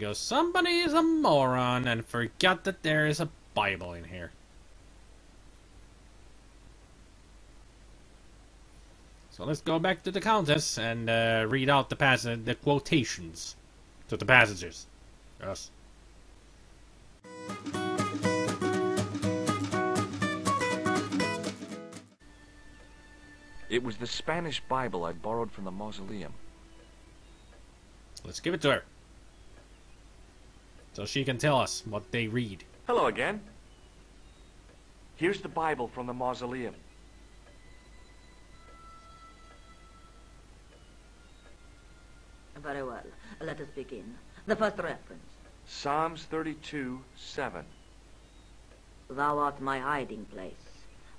because somebody is a moron and forgot that there is a Bible in here. So let's go back to the Countess and read out the quotations to the passages. Yes. It was the Spanish Bible I borrowed from the mausoleum. Let's give it to her, so she can tell us what they read. Hello again. Here's the Bible from the mausoleum. Very well. Let us begin. The first reference. Psalms 32:7. Thou art my hiding place.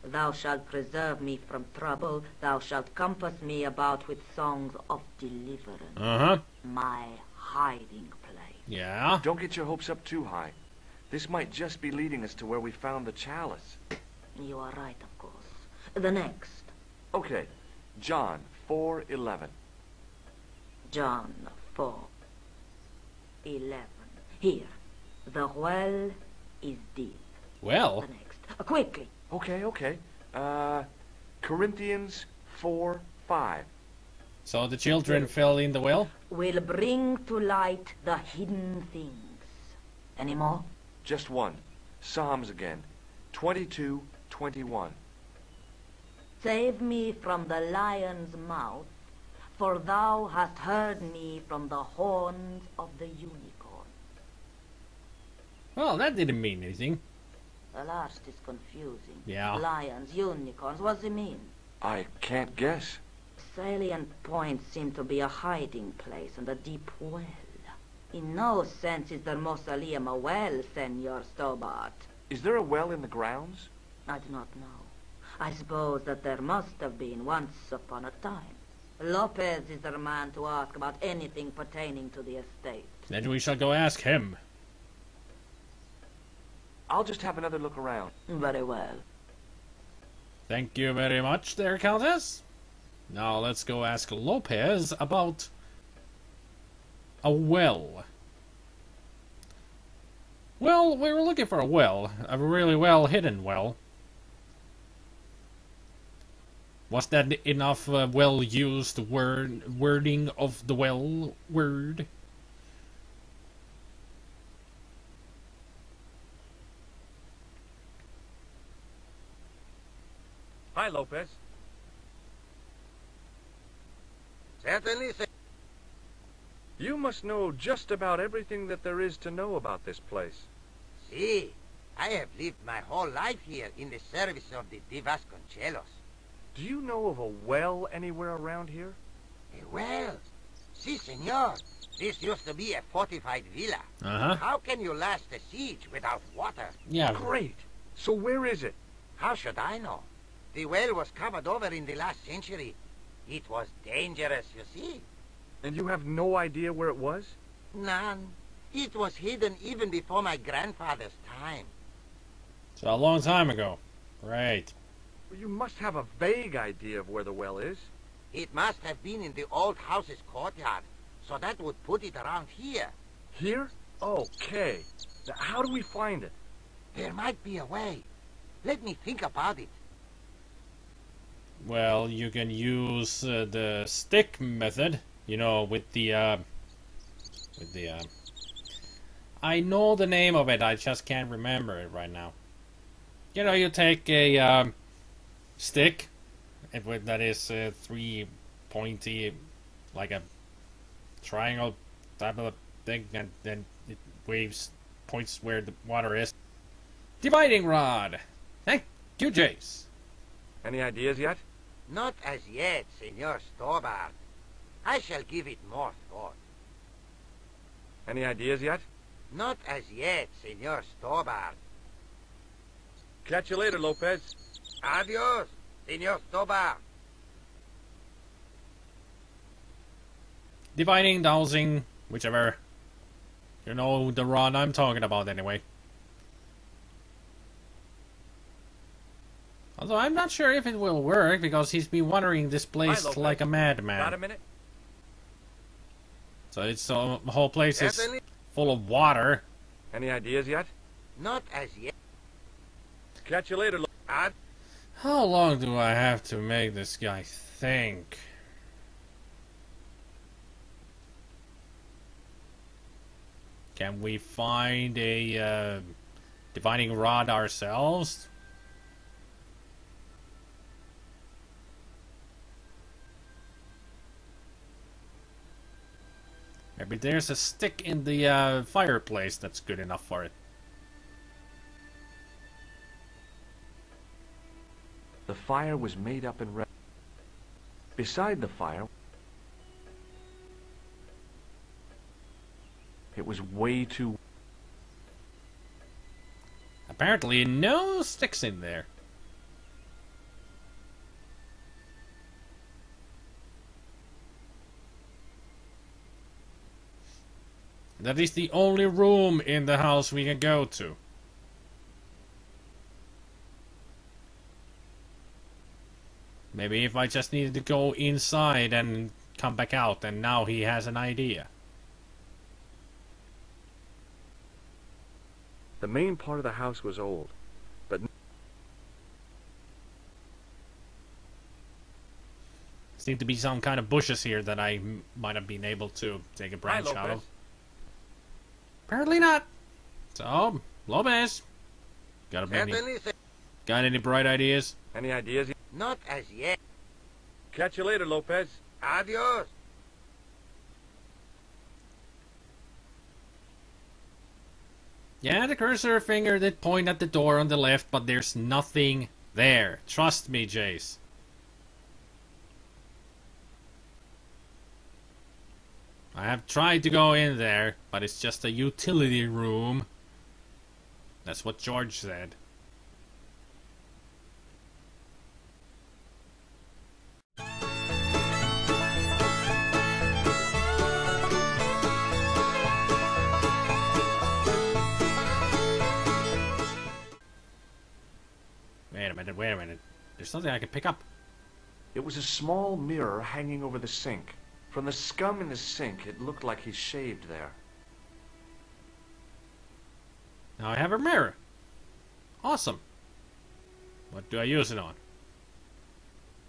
Thou shalt preserve me from trouble. Thou shalt compass me about with songs of deliverance. Uh-huh. My hiding place. Yeah? Don't get your hopes up too high. This might just be leading us to where we found the chalice. You are right, of course. The next. Okay. John 4:11. John 4:11. Here. The well is deep. Well? The next. Quickly. Okay. Corinthians 4:5. So the children fell in the well? Will bring to light the hidden things. Any more? Just one. Psalms again. 22:21. Save me from the lion's mouth, for thou hast heard me from the horns of the unicorn. Well, that didn't mean anything. The last is confusing. Yeah. Lions, unicorns, what does it mean? I can't guess. Salient points seem to be a hiding place and a deep well. In no sense is the mausoleum a well, Senor Stobart. Is there a well in the grounds? I do not know. I suppose that there must have been once upon a time. Lopez is the man to ask about anything pertaining to the estate. Then we shall go ask him. I'll just have another look around. Very well. Thank you very much there, Countess. Now let's go ask Lopez about a well. Well, we were looking for a well. A really well-hidden well. Was that enough well-used wording of the well word? Hi, Lopez. Certainly, sir. You must know just about everything that there is to know about this place. See, I have lived my whole life here in the service of the De Vasconcelos. Do you know of a well anywhere around here? A well? Si, senor. This used to be a fortified villa. Uh-huh. How can you last a siege without water? Yeah. Great. So where is it? How should I know? The well was covered over in the last century. It was dangerous, you see. And you have no idea where it was? None. It was hidden even before my grandfather's time. So a long time ago. Right. Well, you must have a vague idea of where the well is. It must have been in the old house's courtyard, so that would put it around here. Here? Okay. Now, how do we find it? There might be a way. Let me think about it. Well, you can use the stick method, you know, with the I know the name of it, I just can't remember it right now. You know, you take a stick that is three pointy, like a triangle type of thing, and then it points where the water is. Dividing rod! Thank you, Jace. Any ideas yet? Not as yet, Senor Stobart. I shall give it more thought. Any ideas yet? Not as yet, Senor Stobart. Catch you later, Lopez. Adios, Senor Stobart. Dividing, dowsing, whichever. You know the rod I'm talking about anyway. Although I'm not sure if it will work, because he's been wandering this place Lopez. like a madman. Got a minute? So it's the whole place is Certainly. full of water. Any ideas yet? Not as yet. Catch you later, How long do I have to make this guy think? Can we find a divining rod ourselves? Maybe there's a stick in the fireplace that's good enough for it. The fire was made up and ready. Beside the fire, it was way too... Apparently no sticks in there. That is the only room in the house we can go to. Maybe if I just needed to go inside and come back out, and now he has an idea. The main part of the house was old, but... Seem to be some kind of bushes here that I might have been able to take a branch out of. Apparently not. So, Lopez, got any bright ideas? Any ideas? Not as yet. Catch you later, Lopez. Adios. Yeah, the cursor finger did point at the door on the left, but there's nothing there. Trust me, Jace. I have tried to go in there, but it's just a utility room. That's what George said. Wait a minute. There's something I can pick up. It was a small mirror hanging over the sink. From the scum in the sink, it looked like he shaved there. Now I have a mirror. Awesome. What do I use it on?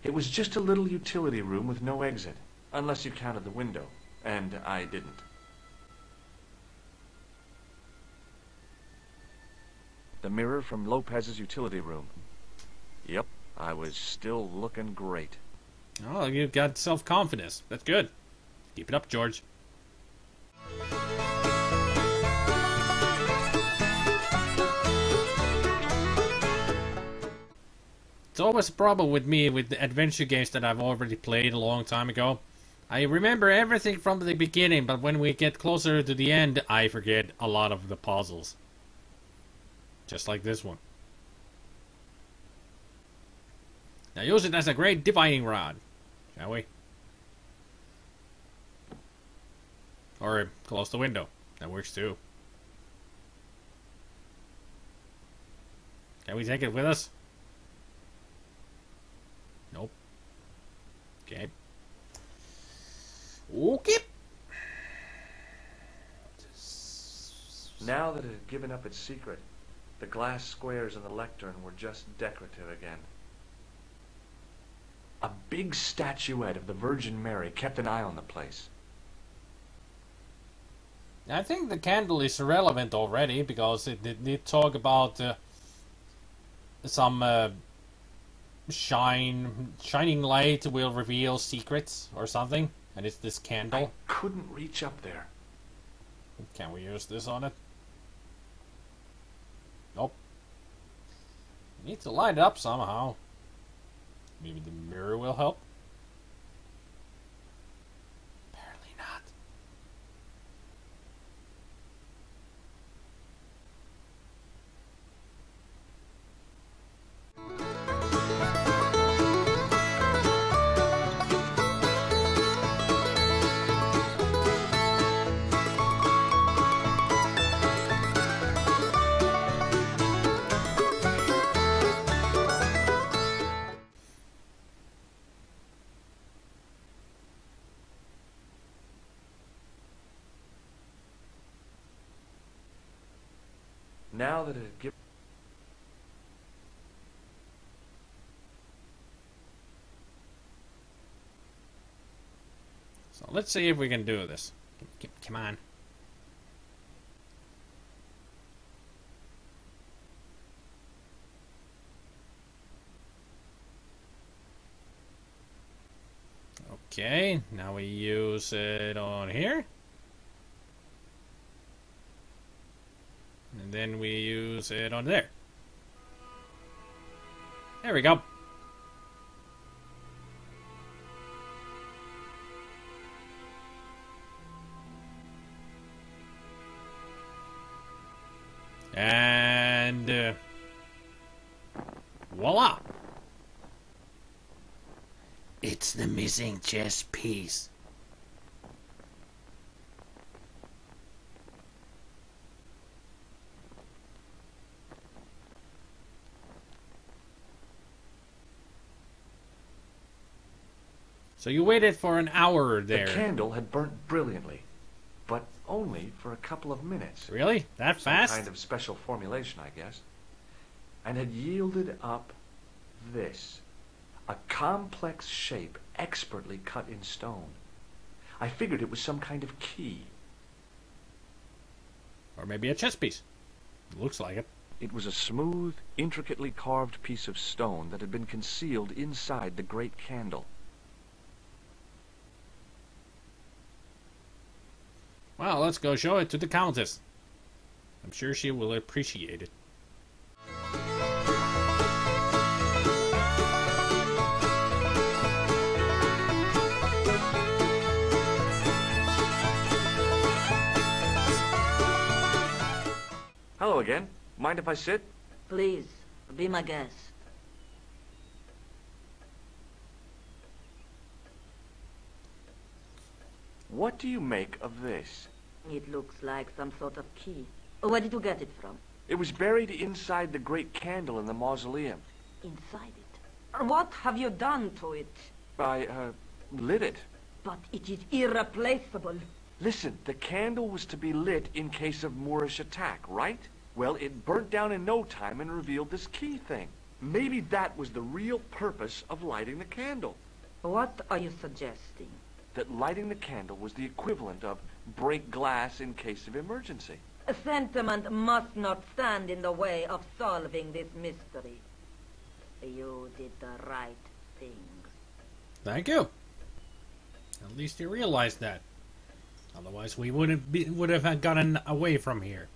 It was just a little utility room with no exit, unless you counted the window, and I didn't. The mirror from Lopez's utility room. Yep, I was still looking great. Oh, you've got self-confidence. That's good. Keep it up, George. It's always a problem with me with the adventure games that I've already played a long time ago. I remember everything from the beginning, but when we get closer to the end, I forget a lot of the puzzles. Just like this one. Now use it as a great divining rod, shall we? Or close the window. That works too. Can we take it with us? Nope. Okay. Okay. Now that it had given up its secret, the glass squares in the lectern were just decorative again. A big statuette of the Virgin Mary kept an eye on the place. I think the candle is irrelevant already, because it did talk about some shining light will reveal secrets or something, and it's this candle. I couldn't reach up there. Can we use this on it? Nope. We need to light it up somehow. Maybe the mirror will help? Apparently not. Now that it had given... So let's see if we can do this. Come on. Okay, now we use it on here. And then we use it on there. There we go. And voila! It's the missing chess piece. So you waited for an hour there. The candle had burnt brilliantly, but only for a couple of minutes. Really? That fast? Some kind of special formulation, I guess. And had yielded up this. A complex shape expertly cut in stone. I figured it was some kind of key. Or maybe a chess piece. Looks like it. It was a smooth, intricately carved piece of stone that had been concealed inside the great candle. Well, let's go show it to the Countess. I'm sure she will appreciate it. Hello again. Mind if I sit? Please, be my guest. What do you make of this? It looks like some sort of key. Where did you get it from? It was buried inside the great candle in the mausoleum. Inside it. What have you done to it? I, lit it. But it is irreplaceable. Listen, the candle was to be lit in case of Moorish attack, right? Well, it burnt down in no time and revealed this key thing. Maybe that was the real purpose of lighting the candle. What are you suggesting? That lighting the candle was the equivalent of break glass in case of emergency. Sentiment must not stand in the way of solving this mystery. You did the right thing. Thank you. At least you realized that. Otherwise, we would have gotten away from here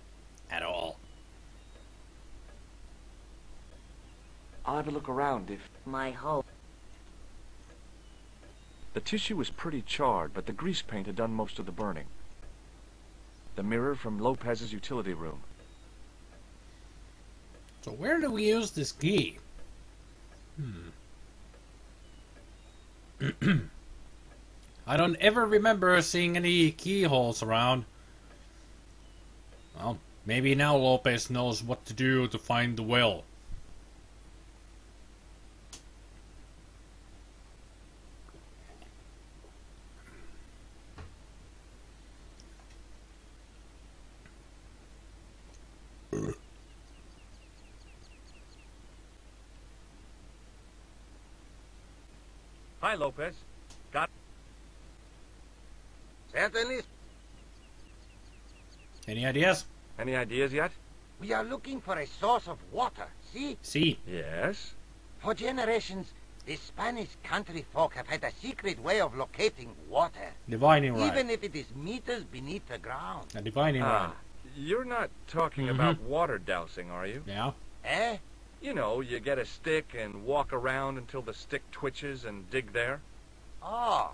at all. I'll have a look around if... My hope. The tissue was pretty charred, but the grease paint had done most of the burning. The mirror from Lopez's utility room. So where do we use this key? I don't ever remember seeing any keyholes around. Well, maybe now Lopez knows what to do to find the well. Hi, Lopez. Got... Certainly. Any ideas? Any ideas yet? We are looking for a source of water, see? See. Yes. For generations, the Spanish country folk have had a secret way of locating water. Divining rod. Even if it is meters beneath the ground. A divining rod. You're not talking about water dousing, are you? Yeah. Eh? You know, you get a stick and walk around until the stick twitches and dig there. Oh,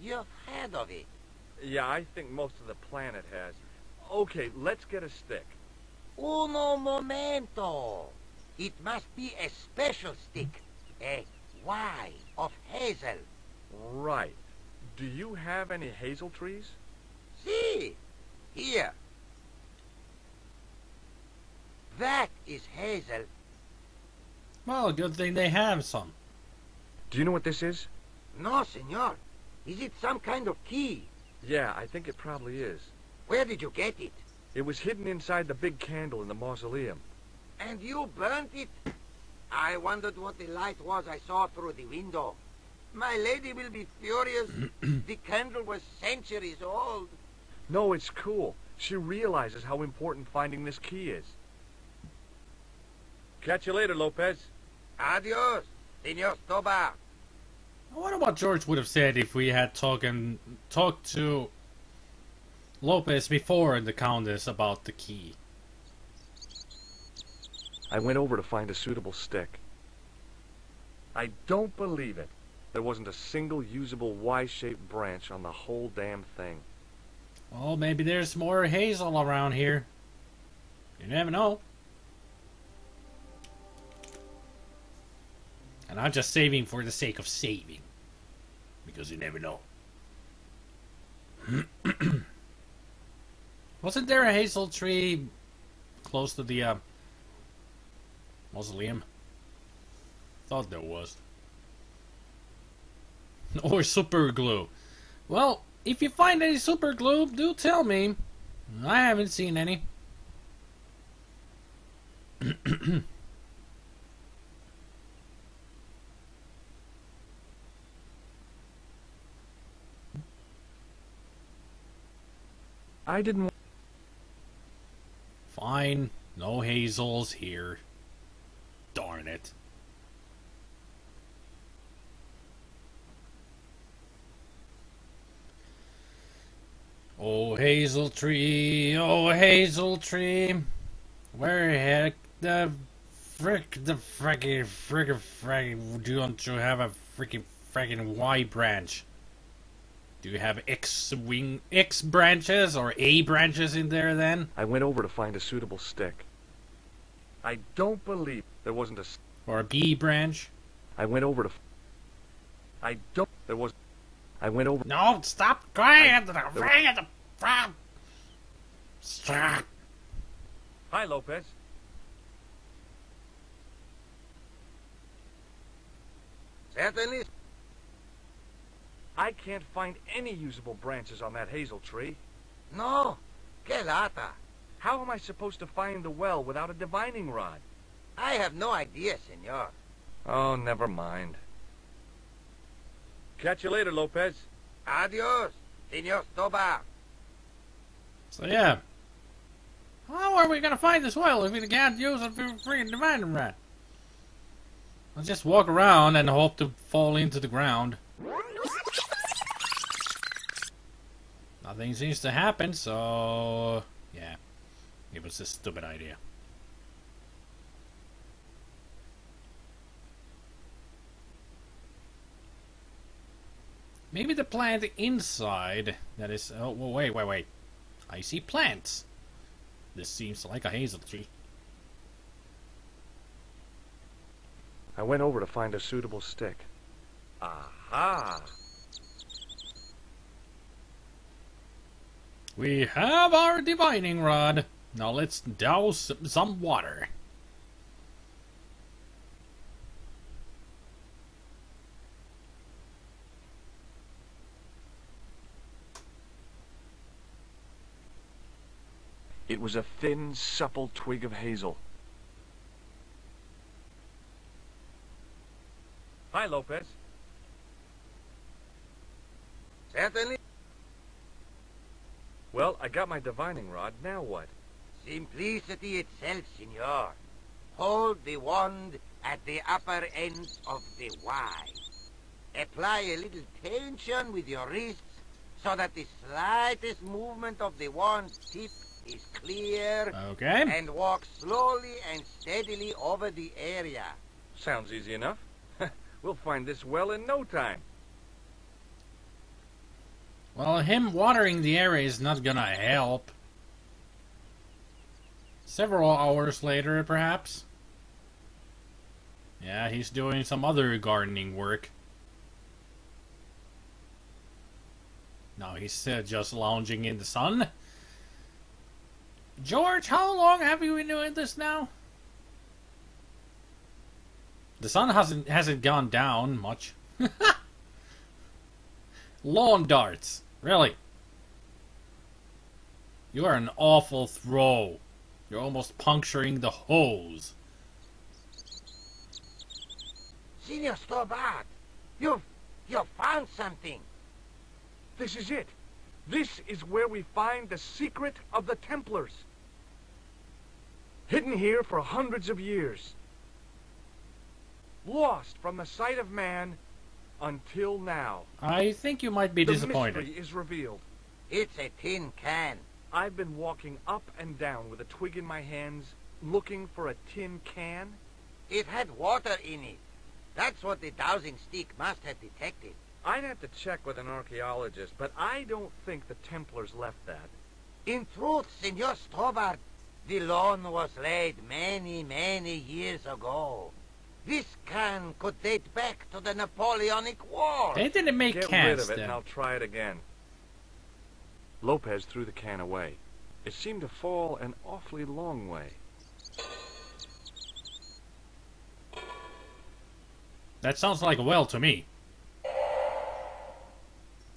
you've heard of it. Yeah, I think most of the planet has. Okay, let's get a stick. Uno momento. It must be a special stick. A Y of hazel. Right. Do you have any hazel trees? See? Here. That is hazel. Well, good thing they have some. Do you know what this is? No, senor. Is it some kind of key? Yeah, I think it probably is. Where did you get it? It was hidden inside the big candle in the mausoleum. And you burnt it? I wondered what the light was I saw through the window. My lady will be furious. The candle was centuries old. No, it's cool. She realizes how important finding this key is. Catch you later, Lopez. Adios, Senor Stobar. I wonder what George would have said if we had talked to Lopez before the Countess about the key. I went over to find a suitable stick. I don't believe it. There wasn't a single usable Y-shaped branch on the whole damn thing. Well, maybe there's more hazel around here. You never know. And I'm just saving for the sake of saving. Because you never know. Wasn't there a hazel tree close to the mausoleum? Thought there was. Or super glue. Well, if you find any super glue, do tell me. I haven't seen any. I didn't... Fine. No hazels here. Darn it. Oh, hazel tree, where heck the frick don't you have a freaking Y branch? Do you have X branches or A branches in there then? I went over to find a suitable stick. I don't believe there wasn't a... Or a B branch? I went over to... I went over... No, stop crying! Stop! Hi, Lopez. Certainly. I can't find any usable branches on that hazel tree. No. Que lata. How am I supposed to find the well without a divining rod? I have no idea, senor. Oh, never mind. Catch you later, Lopez. Adios, Senor Stobar. So yeah. How are we gonna find this well if we can't use a freaking divining rod? I'll just walk around and hope to fall into the ground. Nothing seems to happen, so... yeah. It was a stupid idea. Maybe the plant inside that is... oh, wait. I see plants. This seems like a hazel tree. I went over to find a suitable stick. Aha! We have our divining rod. Now let's douse some water. It was a thin, supple twig of hazel. Hi, Lopez. Certainly. Well, I got my divining rod. Now what? Simplicity itself, senor. Hold the wand at the upper end of the Y. Apply a little tension with your wrists so that the slightest movement of the wand's tip is clear. Okay. And walk slowly and steadily over the area. Sounds easy enough. We'll find this well in no time. Well, him watering the area is not gonna help. Several hours later, perhaps. Yeah, he's doing some other gardening work. Now he's just lounging in the sun. George, how long have you been doing this now? The sun hasn't gone down much. Lawn darts, really? You are an awful throw. You're almost puncturing the hose. Senor Stobart, you've found something. This is it. This is where we find the secret of the Templars. Hidden here for hundreds of years. Lost from the sight of man until now. I think you might be The disappointed. mystery is revealed. It's a tin can. I've been walking up and down with a twig in my hands, looking for a tin can. It had water in it. That's what the dowsing stick must have detected. I'd have to check with an archaeologist, but I don't think the Templars left that. In truth, Senor Stobart, the loan was laid many, many years ago. This can could date back to the Napoleonic War. They didn't make Get cans rid of it then. and I'll try it again. Lopez threw the can away. It seemed to fall an awfully long way. That sounds like a well to me.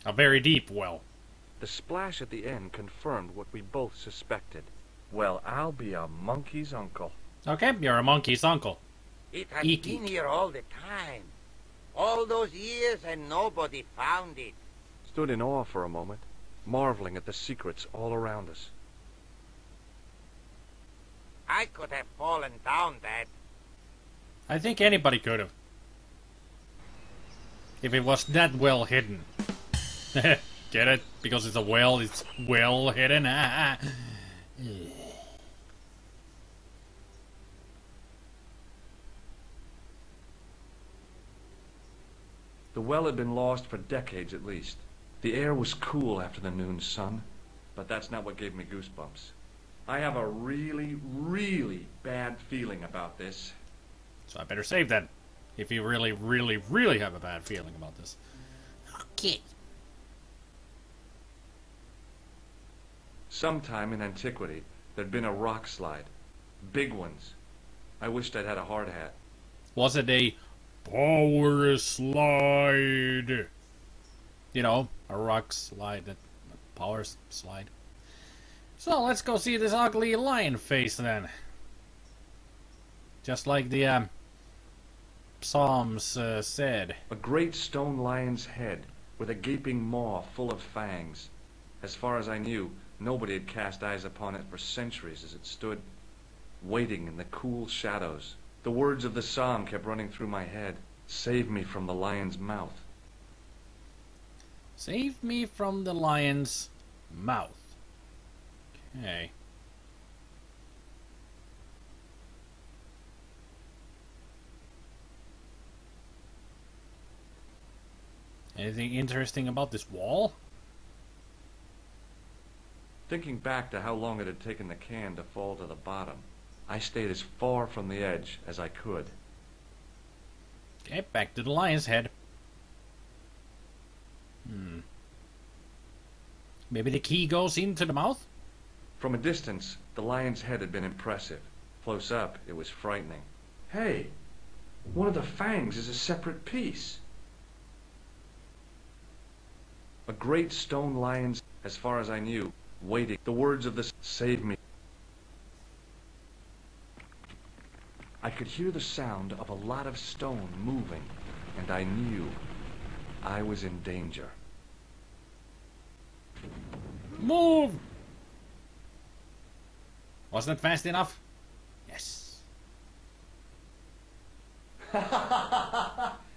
A very deep well. The splash at the end confirmed what we both suspected. Well, I'll be a monkey's uncle. Okay, you're a monkey's uncle. It had Eek, been eek. here all the time. All those years and nobody found it. Stood in awe for a moment, marveling at the secrets all around us. I could have fallen down that. I think anybody could have. If it was that well hidden. Get it? Because it's a well, it's well hidden. The well had been lost for decades at least. The air was cool after the noon sun, but that's not what gave me goosebumps. I have a really, really bad feeling about this. So I better save that. If you really, really, really have a bad feeling about this. Okay. Sometime in antiquity, there'd been a rock slide. Big ones. I wished I'd had a hard hat. Was it a power slide? You know, a rock slide, a power slide. So let's go see this ugly lion face then. Just like the Psalms said. A great stone lion's head with a gaping maw full of fangs. As far as I knew, nobody had cast eyes upon it for centuries as it stood, waiting in the cool shadows. The words of the psalm kept running through my head. Save me from the lion's mouth. Save me from the lion's mouth. Okay. Anything interesting about this wall? Thinking back to how long it had taken the can to fall to the bottom, I stayed as far from the edge as I could. Okay, back to the lion's head. Maybe the key goes into the mouth? From a distance, the lion's head had been impressive. Close up, it was frightening. Hey, one of the fangs is a separate piece. A great stone lion's, as far as I knew, waiting. The words of the save me. I could hear the sound of a lot of stone moving, and I knew I was in danger. Move! Wasn't it fast enough? Yes.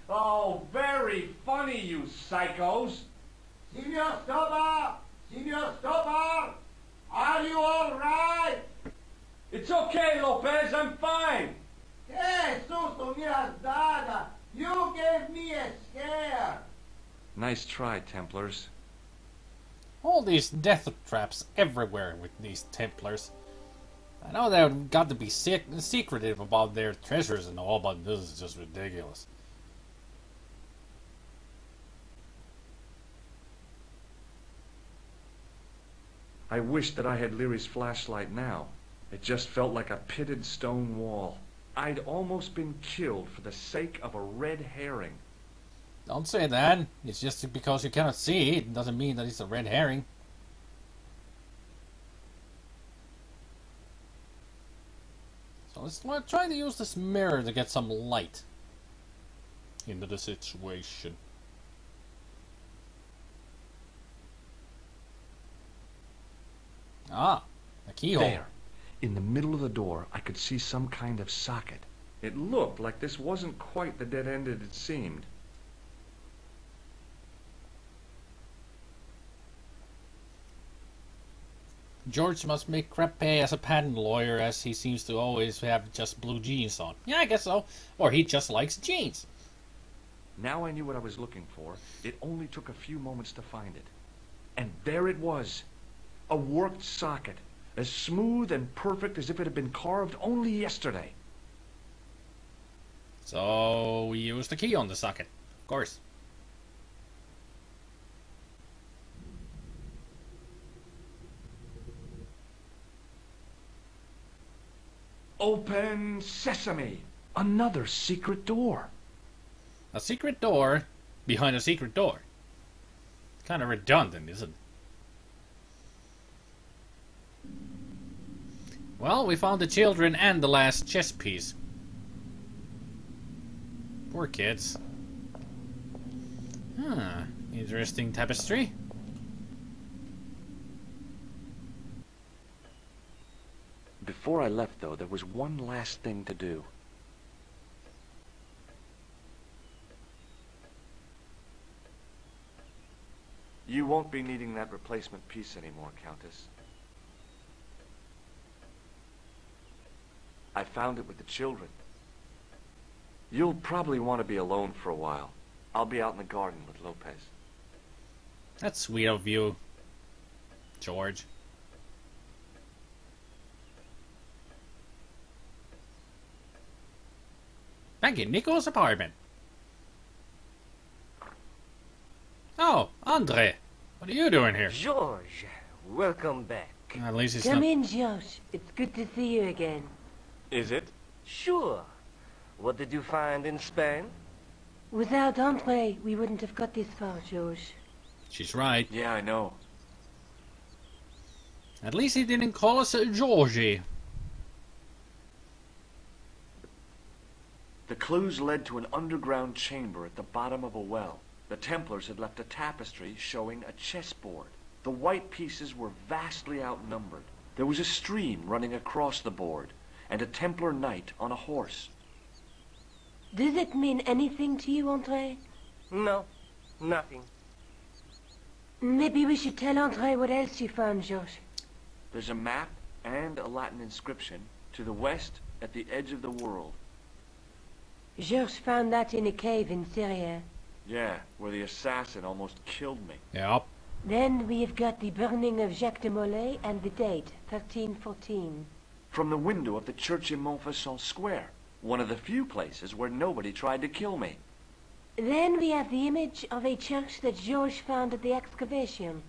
Oh, very funny, you psychos. Senor Stobart! Senor Stobart! Are you all right? It's okay, Lopez, I'm fine. Que susto me has dado! You gave me a scare! Nice try, Templars. All these death traps everywhere with these Templars. I know they've got to be secretive about their treasures and all, but this is just ridiculous. I wish that I had Leary's flashlight now. It just felt like a pitted stone wall. I'd almost been killed for the sake of a red herring. Don't say that. It's just because you cannot see it doesn't mean that it's a red herring. Let's try to use this mirror to get some light into the situation. Ah, a keyhole. There, in the middle of the door, I could see some kind of socket. It looked like this wasn't quite the dead end it seemed. George must make crap pay as a patent lawyer, as he seems to always have just blue jeans on. Yeah, I guess so. Or he just likes jeans. Now I knew what I was looking for. It only took a few moments to find it. And there it was. A worked socket. As smooth and perfect as if it had been carved only yesterday. So we use the key on the socket, of course. Open sesame! Another secret door. A secret door behind a secret door. Kind of redundant, isn't it? Well, we found the children and the last chess piece. Poor kids. Huh. Interesting tapestry. Before I left, though, there was one last thing to do. You won't be needing that replacement piece anymore, Countess. I found it with the children. You'll probably want to be alone for a while. I'll be out in the garden with Lopez. That's sweet of you, George. Back in Nico's apartment. Oh, Andre. What are you doing here? George, welcome back. At least it's Come not... in, George. It's good to see you again. Is it? Sure. What did you find in Spain? Without Andre, we wouldn't have got this far, George. She's right. Yeah, I know. At least he didn't call us Georgie. The clues led to an underground chamber at the bottom of a well. The Templars had left a tapestry showing a chessboard. The white pieces were vastly outnumbered. There was a stream running across the board, and a Templar knight on a horse. Does it mean anything to you, Andre? No, nothing. Maybe we should tell Andre what else you found, George. There's a map and a Latin inscription to the west at the edge of the world. George found that in a cave in Syria. Yeah, where the assassin almost killed me. Yep. Then we have got the burning of Jacques de Molay and the date, 1314. From the window of the church in Montfaucon Square, one of the few places where nobody tried to kill me. Then we have the image of a church that George found at the excavation.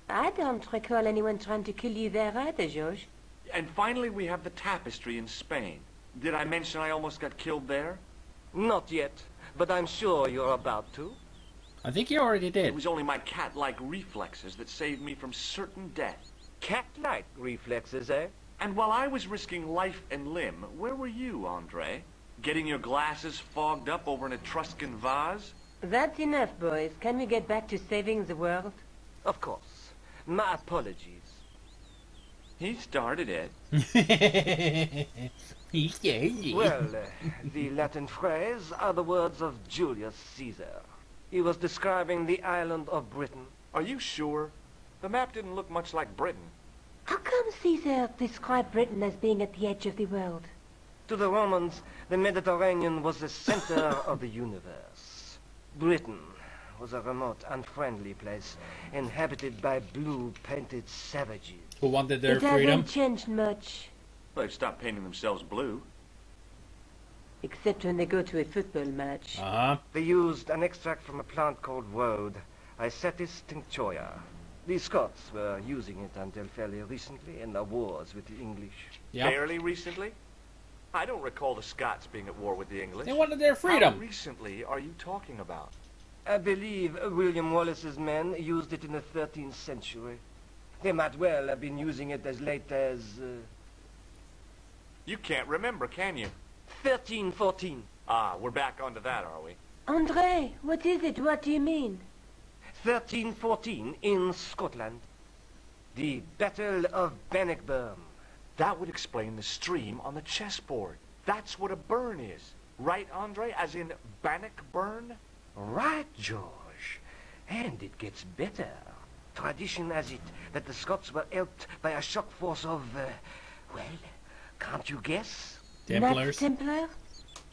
I don't recall anyone trying to kill you there either, George. And finally we have the tapestry in Spain. Did I mention I almost got killed there? Not yet, but I'm sure you're about to. I think you already It did. was only my cat-like reflexes that saved me from certain death. Cat-like reflexes, eh? And while I was risking life and limb, where were you, Andre? Getting your glasses fogged up over an Etruscan vase? That's enough, boys. Can we get back to saving the world? Of course. My apologies. He started it. Well, the Latin phrase are the words of Julius Caesar. He was describing the island of Britain. Are you sure? The map didn't look much like Britain. How come Caesar described Britain as being at the edge of the world? To the Romans, the Mediterranean was the center of the universe. Britain was a remote, unfriendly place, inhabited by blue-painted savages. Who wanted their It freedom? hasn't changed much, They've stopped painting themselves blue. except when they go to a football match. Uh-huh. They used an extract from a plant called woad, Icetis tinctoria. The Scots were using it until fairly recently in the wars with the English. Yep. Fairly recently? I don't recall the Scots being at war with the English. They wanted their How freedom. recently are you talking about? I believe William Wallace's men used it in the 13th century. They might well have been using it as late as... You can't remember, can you? 1314. Ah, we're back onto that, are we? Andre, what is it? What do you mean? 1314 in Scotland. The Battle of Bannockburn. That would explain the stream on the chessboard. That's what a burn is. Right, Andre? As in Bannockburn? Right, George. And it gets better. Tradition has it that the Scots were helped by a shock force of, well, can't you guess? Templars. Not Templars?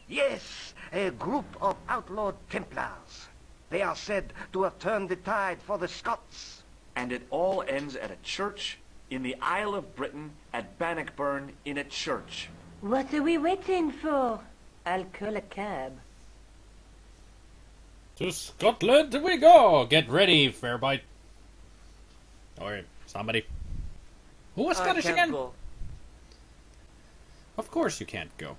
Yes, a group of outlawed Templars. They are said to have turned the tide for the Scots. And it all ends at a church in the Isle of Britain at Bannockburn in a church. What are we waiting for? I'll call a cab. To Scotland we go! Get ready, Fairbite. Or somebody. Who was Scottish I can't again? go. Of course you can't go.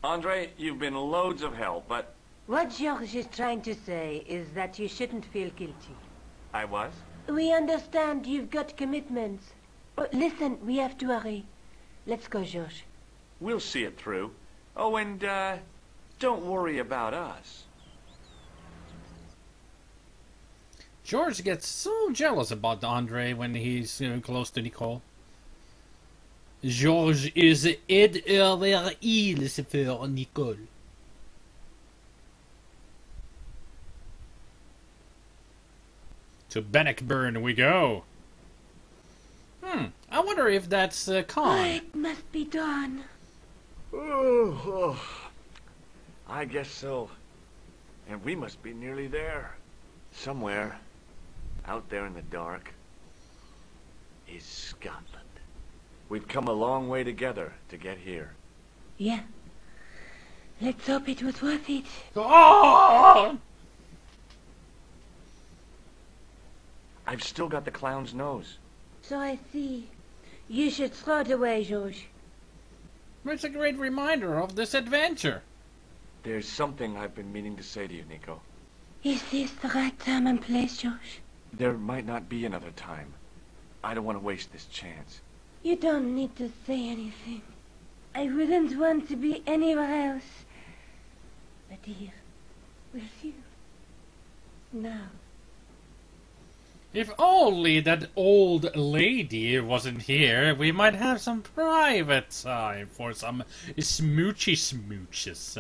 Andre, you've been loads of help, but What George is trying to say is that you shouldn't feel guilty. I was? We understand you've got commitments. But listen, we have to hurry. Let's go, George. We'll see it through. Oh, and, don't worry about us. George gets so jealous about Andre when he's close to Nicole. George is head over heels for Nicole. To Bannockburn we go. I wonder if that's Khan. It must be done. Oh, I guess so. And we must be nearly there. Somewhere, out there in the dark, is Scotland. We've come a long way together to get here. Yeah. Let's hope it was worth it. Oh! I've still got the clown's nose. So I see. You should throw it away, George. It's a great reminder of this adventure. There's something I've been meaning to say to you, Nico. Is this the right time and place, George? There might not be another time. I don't want to waste this chance. You don't need to say anything. I wouldn't want to be anywhere else. But here, with you. Now. If only that old lady wasn't here, we might have some private time for some smoochy smooches.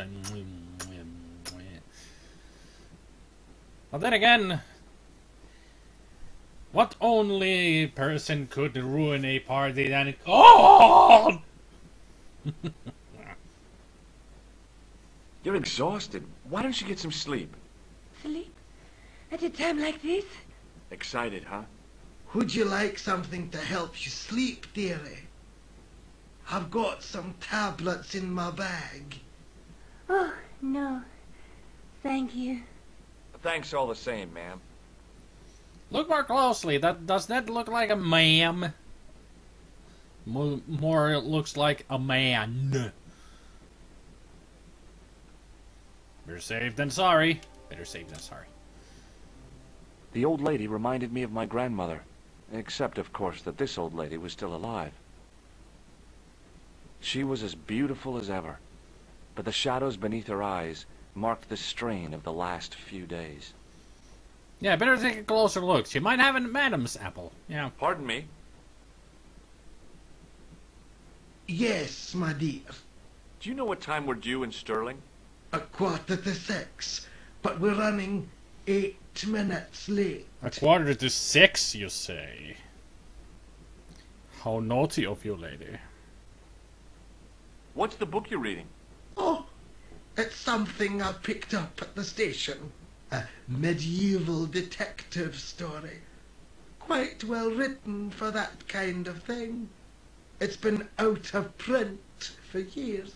But then again, what only person could ruin a party than God? You're exhausted. Why don't you get some sleep? Sleep? At a time like this? Excited, huh? Would you like something to help you sleep, dearie? I've got some tablets in my bag. Oh, no. Thank you. Thanks all the same, ma'am. Look more closely. Does that look like a ma'am? More it looks like a man. Better safe than sorry. Better safe than sorry. The old lady reminded me of my grandmother. Except, of course, that this old lady was still alive. She was as beautiful as ever. But the shadows beneath her eyes marked the strain of the last few days. Yeah, better take a closer look. She might have an Adam's apple. Yeah. Pardon me? Yes, my dear. Do you know what time we're due in Stirling? 6:15, but we're running 8 minutes late. 6:45, you say? How naughty of you, lady. What's the book you're reading? Oh, it's something I picked up at the station. A medieval detective story. Quite well written for that kind of thing. It's been out of print for years.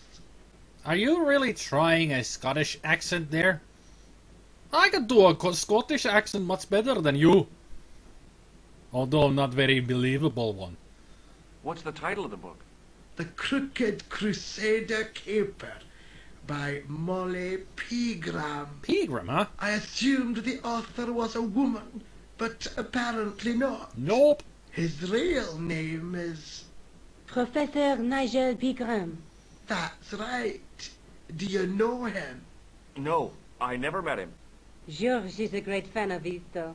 Are you really trying a Scottish accent there? I could do a Scottish accent much better than you. Although not very believable one. What's the title of the book? The Crooked Crusader Caper by Molly Pegram. Pegram, huh? I assumed the author was a woman, but apparently not. Nope. His real name is... Professor Nigel Pegram. That's right. Do you know him? No, I never met him. George is a great fan of his, though.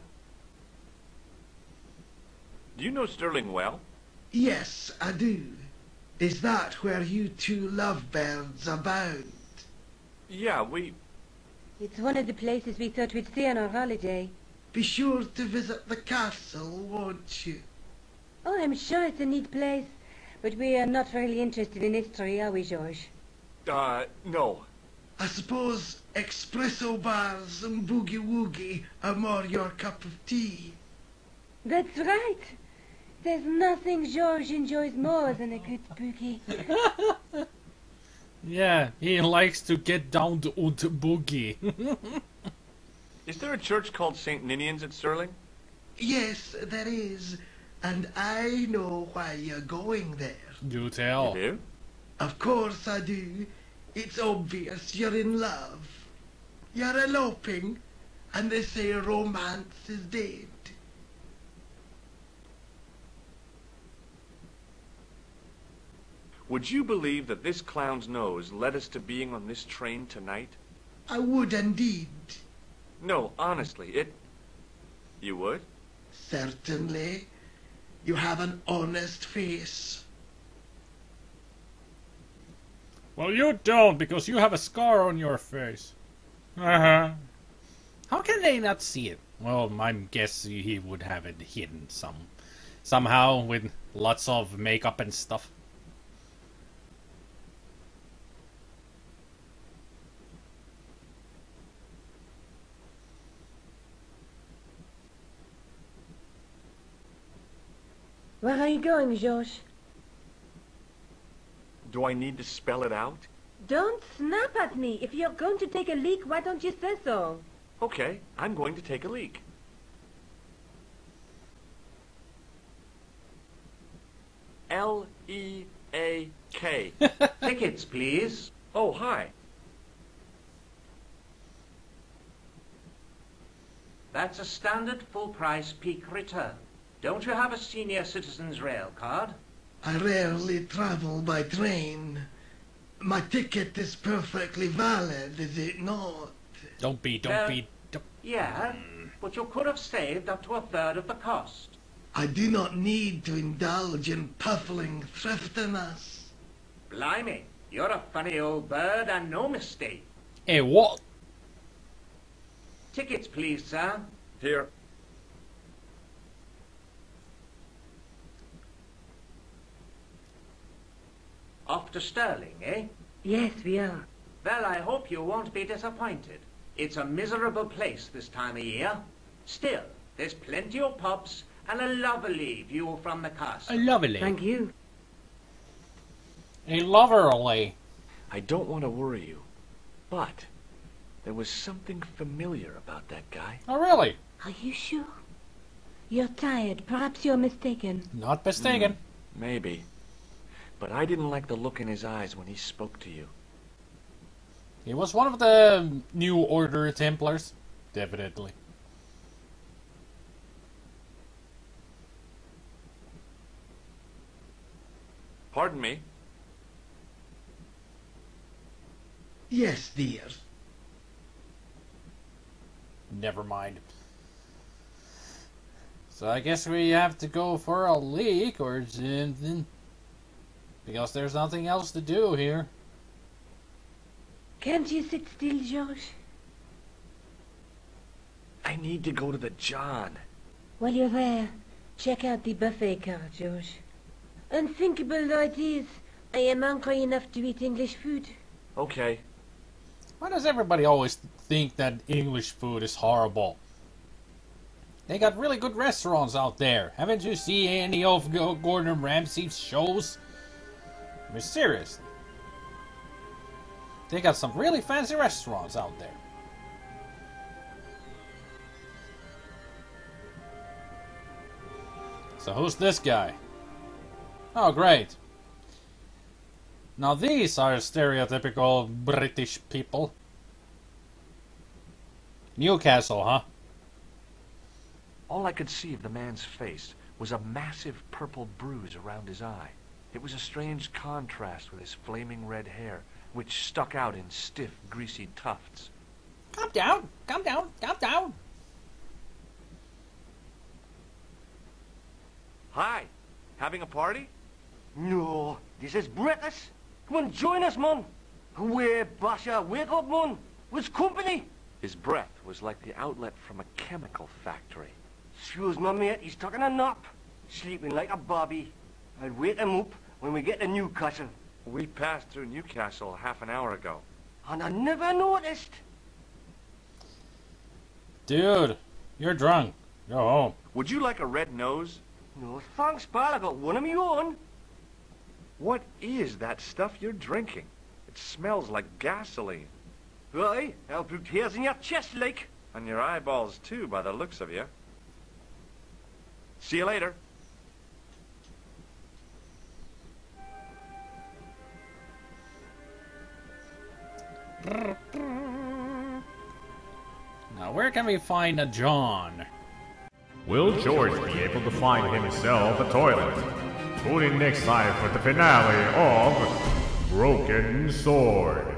Do you know Sterling well? Yes, I do. Is that where you two lovebirds abound? Yeah, we... It's one of the places we thought we'd see on our holiday. Be sure to visit the castle, won't you? Oh, I'm sure it's a neat place. But we are not really interested in history, are we, George? No. I suppose espresso bars and boogie-woogie are more your cup of tea. That's right. There's nothing George enjoys more than a good boogie. Yeah, he likes to get down to boogie. Is there a church called St. Ninian's at Sterling? Yes, there is. And I know why you're going there. Do tell. You do? Of course I do. It's obvious you're in love. You're eloping, and they say romance is dead. Would you believe that this clown's nose led us to being on this train tonight? I would indeed. No, honestly, it... You would? Certainly. You have an honest face. Well, you don't, because you have a scar on your face. Uh-huh. How can they not see it? Well, I guess he would have it hidden somehow with lots of makeup and stuff. Where are you going, George? Do I need to spell it out? Don't snap at me. If you're going to take a leak, why don't you say so? Okay, I'm going to take a leak. L-E-A-K. Tickets, please. Oh, hi. That's a standard full-price peak return. Don't you have a senior citizen's rail card? I rarely travel by train. My ticket is perfectly valid, is it not? Don't be. Yeah, but you could have saved up to a third of the cost. I do not need to indulge in puffling thriftiness. Blimey, you're a funny old bird and no mistake. Hey, what? Tickets, please, sir. Here. Off to Sterling, eh? Yes, we are. Well, I hope you won't be disappointed. It's a miserable place this time of year. Still, there's plenty of pubs and a lovely view from the castle. Lovely. Thank you. A loverly. I don't want to worry you, but there was something familiar about that guy. Oh, really? Are you sure? You're tired. Perhaps you're mistaken. Not mistaken. Maybe. But I didn't like the look in his eyes when he spoke to you. He was one of the New Order Templars. Definitely. Pardon me? Yes, dear. Never mind. So I guess we have to go for a leak or something. Because there's nothing else to do here. Can't you sit still, George? I need to go to the John. While you're there, check out the buffet car, George. Unthinkable though it is, I am hungry enough to eat English food. Okay. Why does everybody always think that English food is horrible? They got really good restaurants out there. Haven't you seen any of Gordon Ramsay's shows? I'm serious. They got some really fancy restaurants out there. So who's this guy? Oh, great. Now these are stereotypical British people. Newcastle, huh? All I could see of the man's face was a massive purple bruise around his eye. It was a strange contrast with his flaming red hair, which stuck out in stiff, greasy tufts. Calm down, calm down, calm down. Hi, having a party? No, this is breakfast. Come on, join us, man. Away, Basha, wake up, man. What's company? His breath was like the outlet from a chemical factory. Excuse my mate, he's taking a nap. Sleeping like a bobby. I'll wake him up when we get to Newcastle. We passed through Newcastle half an hour ago. And I never noticed. Dude, you're drunk. Go home. Would you like a red nose? No thanks, pal. I got one of my own. What is that stuff you're drinking? It smells like gasoline. Aye, I'll put hairs in your chest, like. On your eyeballs, too, by the looks of you. See you later. Now, where can we find a John? Will George be able to find himself a toilet? Tune in next time for the finale of Broken Sword.